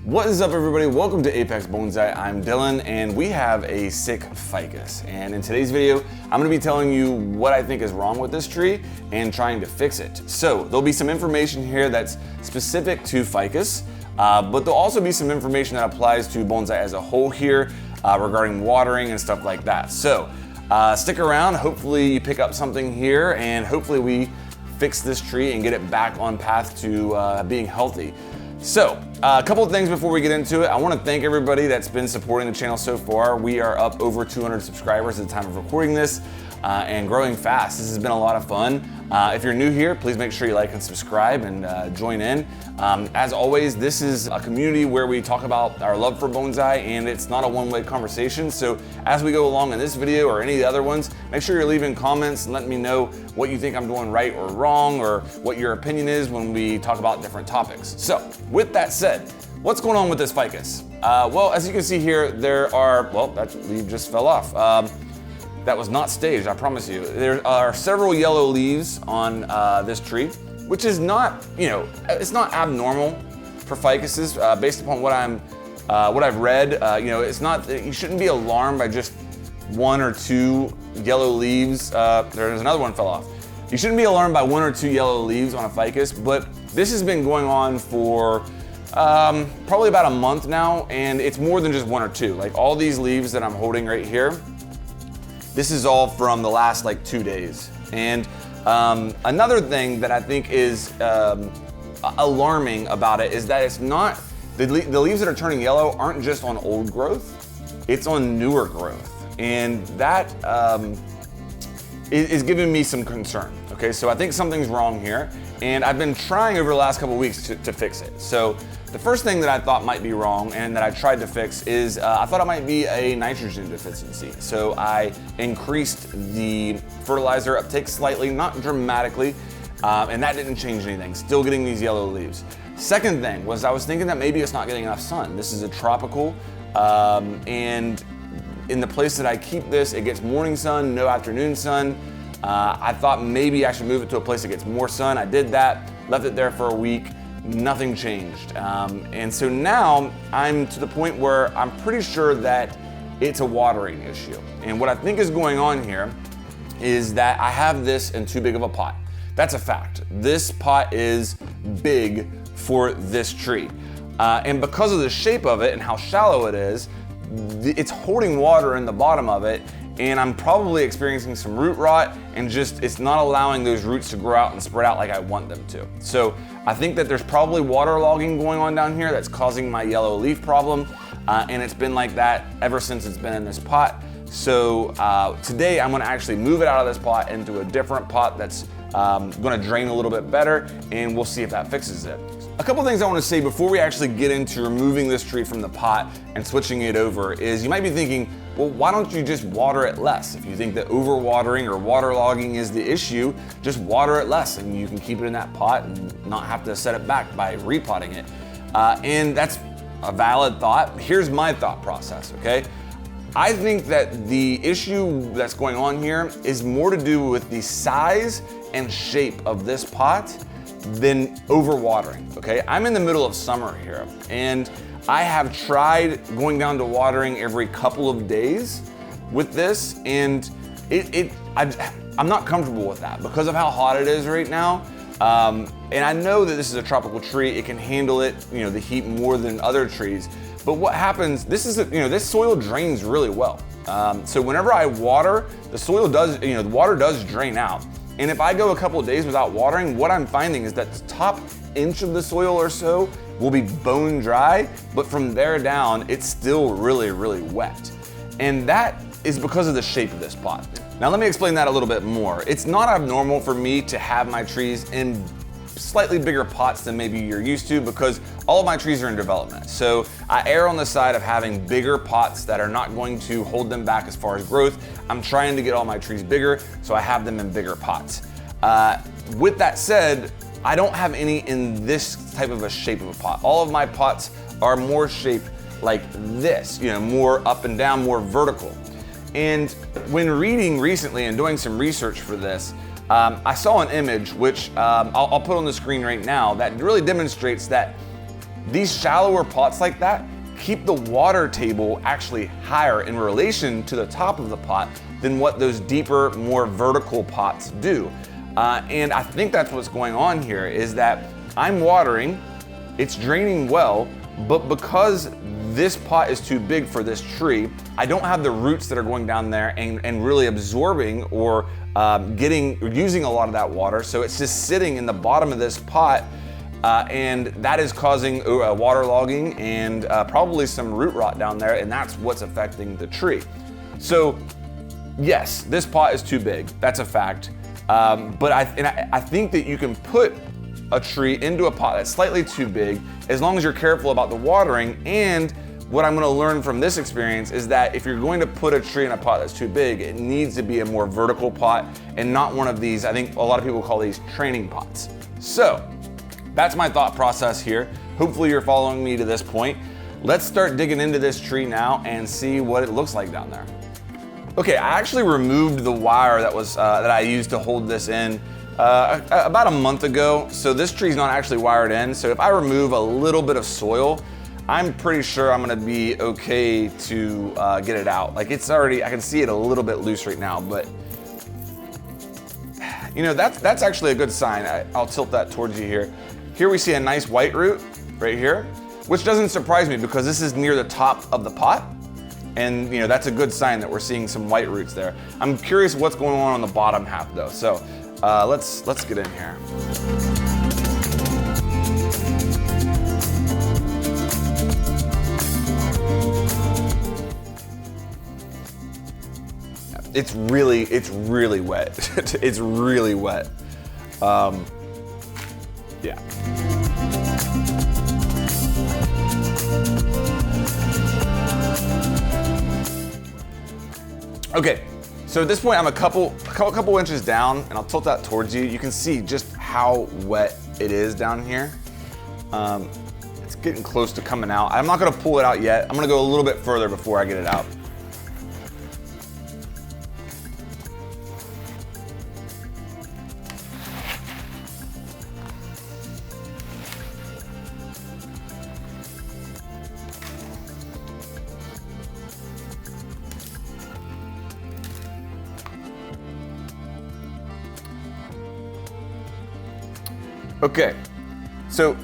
What is up, everybody? Welcome to Ficus Bonsai. I'm Dylan and we have a sick ficus. And in today's video, I'm gonna be telling you what I think is wrong with this tree and trying to fix it. So there'll be some information here that's specific to ficus, but there'll also be some information that applies to bonsai as a whole here regarding watering and stuff like that. So stick around, hopefully you pick up something here and hopefully we fix this tree and get it back on path to being healthy. So, a couple of things before we get into it. I want to thank everybody that's been supporting the channel so far. We are up over 200 subscribers at the time of recording this and growing fast. This has been a lot of fun. If you're new here, please make sure you like and subscribe and join in. As always, this is a community where we talk about our love for bonsai, and it's not a one-way conversation. So as we go along in this video or any of the other ones, make sure you're leaving comments and letting me know what you think I'm doing right or wrong, or what your opinion is when we talk about different topics. So with that said, what's going on with this ficus? Well, as you can see here, there are, well, that leaf just fell off. That was not staged, I promise you. There are several yellow leaves on this tree, which is not, it's not abnormal for ficuses based upon what I've read. It's not, you shouldn't be alarmed by just one or two yellow leaves. There's another one fell off. You shouldn't be alarmed by one or two yellow leaves on a ficus, but this has been going on for probably about a month now, and it's more than just one or two. Like all these leaves that I'm holding right here, this is all from the last like 2 days. And another thing that I think is alarming about it is that it's not, the leaves that are turning yellow aren't just on old growth, it's on newer growth. And that is giving me some concern. Okay, so I think something's wrong here. And I've been trying over the last couple of weeks to fix it. So the first thing that I thought might be wrong and that I tried to fix is I thought it might be a nitrogen deficiency. So I increased the fertilizer uptake slightly, not dramatically, and that didn't change anything. Still getting these yellow leaves. Second thing was I was thinking that maybe it's not getting enough sun. This is a tropical, and in the place that I keep this, it gets morning sun, no afternoon sun. I thought maybe I should move it to a place that gets more sun. I did that, left it there for a week, nothing changed. And so now I'm to the point where I'm pretty sure that it's a watering issue. And what I think is going on here is that I have this in too big of a pot. That's a fact. This pot is big for this tree. And because of the shape of it and how shallow it is, it's holding water in the bottom of it, and I'm probably experiencing some root rot and just it's not allowing those roots to grow out and spread out like I want them to. So I think that there's probably waterlogging going on down here that's causing my yellow leaf problem, and it's been like that ever since it's been in this pot. So today I'm gonna actually move it out of this pot into a different pot that's gonna drain a little bit better, and we'll see if that fixes it. A couple things I want to say before we actually get into removing this tree from the pot and switching it over is you might be thinking, well, why don't you just water it less? If you think that overwatering or waterlogging is the issue, just water it less and you can keep it in that pot and not have to set it back by repotting it. And that's a valid thought. Here's my thought process, okay? I think that the issue that's going on here is more to do with the size and shape of this pot than overwatering, okay? I'm in the middle of summer here, and I have tried going down to watering every couple of days with this, and I'm not comfortable with that because of how hot it is right now. And I know that this is a tropical tree, it can handle it, the heat more than other trees. But what happens, this soil drains really well. So whenever I water, the soil does, the water does drain out. And if I go a couple of days without watering, what I'm finding is that the top inch of the soil or so will be bone dry, but from there down, it's still really, really wet. And that is because of the shape of this pot. Now let me explain that a little bit more. It's not abnormal for me to have my trees in slightly bigger pots than maybe you're used to because all of my trees are in development. So I err on the side of having bigger pots that are not going to hold them back as far as growth. I'm trying to get all my trees bigger, so I have them in bigger pots. With that said, I don't have any in this type of a shape of a pot. All of my pots are more shaped like this, more up and down, more vertical. And when reading recently and doing some research for this, I saw an image which I'll put on the screen right now that really demonstrates that these shallower pots like that keep the water table actually higher in relation to the top of the pot than what those deeper, more vertical pots do. And I think that's what's going on here, is that I'm watering, it's draining well, but because this pot is too big for this tree, I don't have the roots that are going down there and really absorbing or using a lot of that water. So it's just sitting in the bottom of this pot, and that is causing waterlogging and probably some root rot down there, and that's what's affecting the tree. So yes, this pot is too big, that's a fact. But I think that you can put a tree into a pot that's slightly too big as long as you're careful about the watering. And what I'm going to learn from this experience is that if you're going to put a tree in a pot that's too big, it needs to be a more vertical pot and not one of these, I think a lot of people call these training pots. So that's my thought process here. Hopefully you're following me to this point. Let's start digging into this tree now and see what it looks like down there. Okay, I actually removed the wire that I used to hold this in about a month ago. So this tree's not actually wired in. So if I remove a little bit of soil, I'm pretty sure I'm gonna be okay to get it out. Like it's already, I can see it a little bit loose right now, but you know, that's actually a good sign. I'll tilt that towards you here. Here we see a nice white root right here, which doesn't surprise me because this is near the top of the pot. And you know, that's a good sign that we're seeing some white roots there. I'm curious what's going on the bottom half though. So let's get in here. It's really wet. It's really wet. Yeah. Okay, so at this point I'm a couple inches down, and I'll tilt that towards you. You can see just how wet it is down here. It's getting close to coming out. I'm not gonna pull it out yet. I'm gonna go a little bit further before I get it out. Okay, so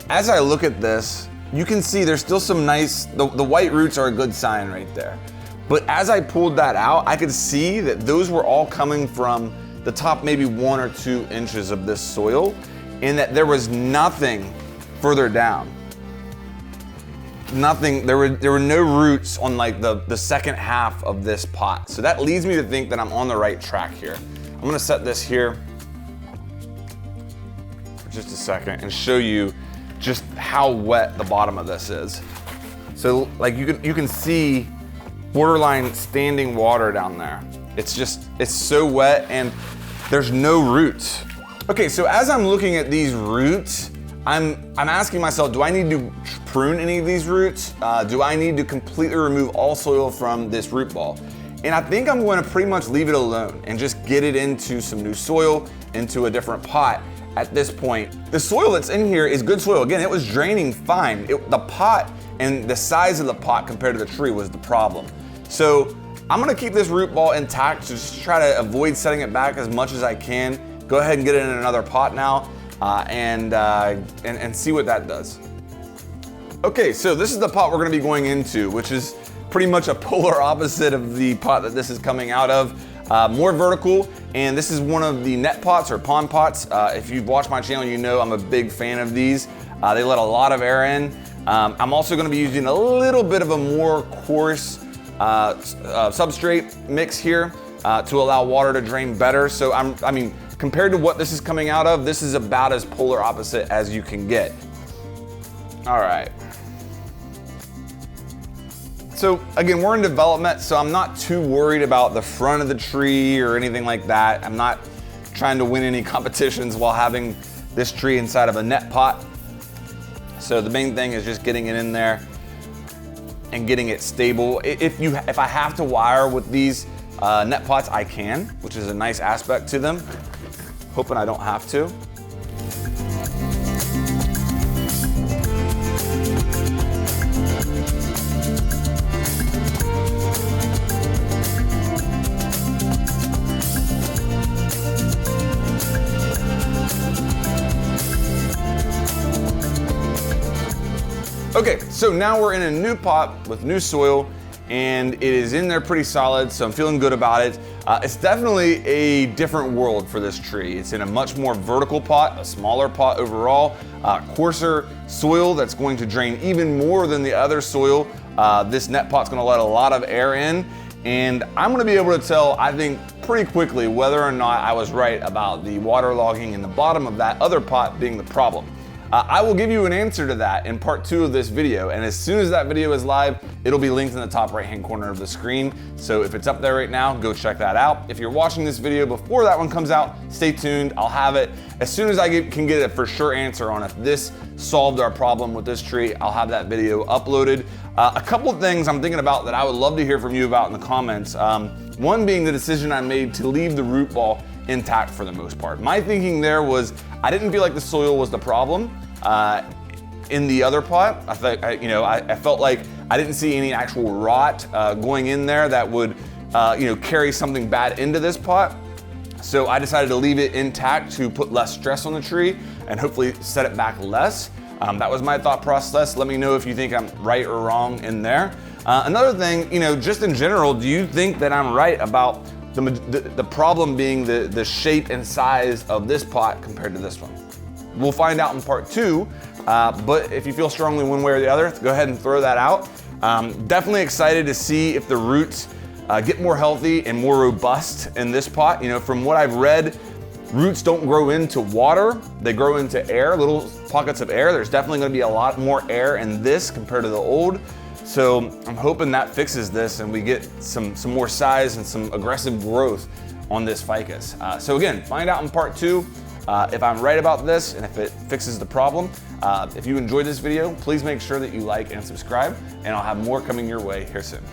as I look at this, you can see there's still some nice, the white roots are a good sign right there. But as I pulled that out, I could see that those were all coming from the top maybe 1 or 2 inches of this soil, and that there was nothing further down. Nothing, there were no roots on like the second half of this pot. So that leads me to think that I'm on the right track here. I'm gonna set this here just a second and show you just how wet the bottom of this is. So like you can see borderline standing water down there. It's so wet and there's no roots. Okay, so as I'm looking at these roots, I'm asking myself, do I need to prune any of these roots? Do I need to completely remove all soil from this root ball? And I think I'm going to pretty much leave it alone and just get it into some new soil, into a different pot. At this point, the soil that's in here is good soil. Again, it was draining fine. The pot and the size of the pot compared to the tree was the problem. So I'm gonna keep this root ball intact, to just try to avoid setting it back as much as I can. Go ahead and get it in another pot now and see what that does. Okay, so this is the pot we're gonna be going into, which is pretty much a polar opposite of the pot that this is coming out of. More vertical, and this is one of the net pots or pond pots. If you've watched my channel, you know I'm a big fan of these. They let a lot of air in. I'm also gonna be using a little bit of a more coarse substrate mix here to allow water to drain better. So I mean, compared to what this is coming out of, this is about as polar opposite as you can get. All right. So again, we're in development, so I'm not too worried about the front of the tree or anything like that. I'm not trying to win any competitions while having this tree inside of a net pot. So the main thing is just getting it in there and getting it stable. If I have to wire with these net pots, I can, which is a nice aspect to them. Hoping I don't have to. Okay, so now we're in a new pot with new soil, and it is in there pretty solid, so I'm feeling good about it. It's definitely a different world for this tree. It's in a much more vertical pot, a smaller pot overall, coarser soil that's going to drain even more than the other soil. This net pot's gonna let a lot of air in, and I'm gonna be able to tell, I think, pretty quickly whether or not I was right about the waterlogging in the bottom of that other pot being the problem. I will give you an answer to that in part 2 of this video, and as soon as that video is live, it'll be linked in the top right-hand corner of the screen. So if it's up there right now, go check that out. If you're watching this video before that one comes out, stay tuned, I'll have it. As soon as I can get a for sure answer on if this solved our problem with this tree, I'll have that video uploaded. A couple of things I'm thinking about that I would love to hear from you about in the comments. One being the decision I made to leave the root ball intact for the most part. My thinking there was, I didn't feel like the soil was the problem in the other pot. I felt like I didn't see any actual rot going in there that would carry something bad into this pot. So I decided to leave it intact to put less stress on the tree and hopefully set it back less. That was my thought process. Let me know if you think I'm right or wrong in there. Another thing, just in general, do you think that I'm right about the problem being the shape and size of this pot compared to this one? We'll find out in part 2, but if you feel strongly one way or the other, go ahead and throw that out. Definitely excited to see if the roots get more healthy and more robust in this pot. From what I've read, roots don't grow into water, they grow into air, little pockets of air. There's definitely gonna be a lot more air in this compared to the old. So I'm hoping that fixes this and we get some more size and some aggressive growth on this ficus. So again, find out in part 2 if I'm right about this and if it fixes the problem. If you enjoyed this video, please make sure that you like and subscribe, and I'll have more coming your way here soon.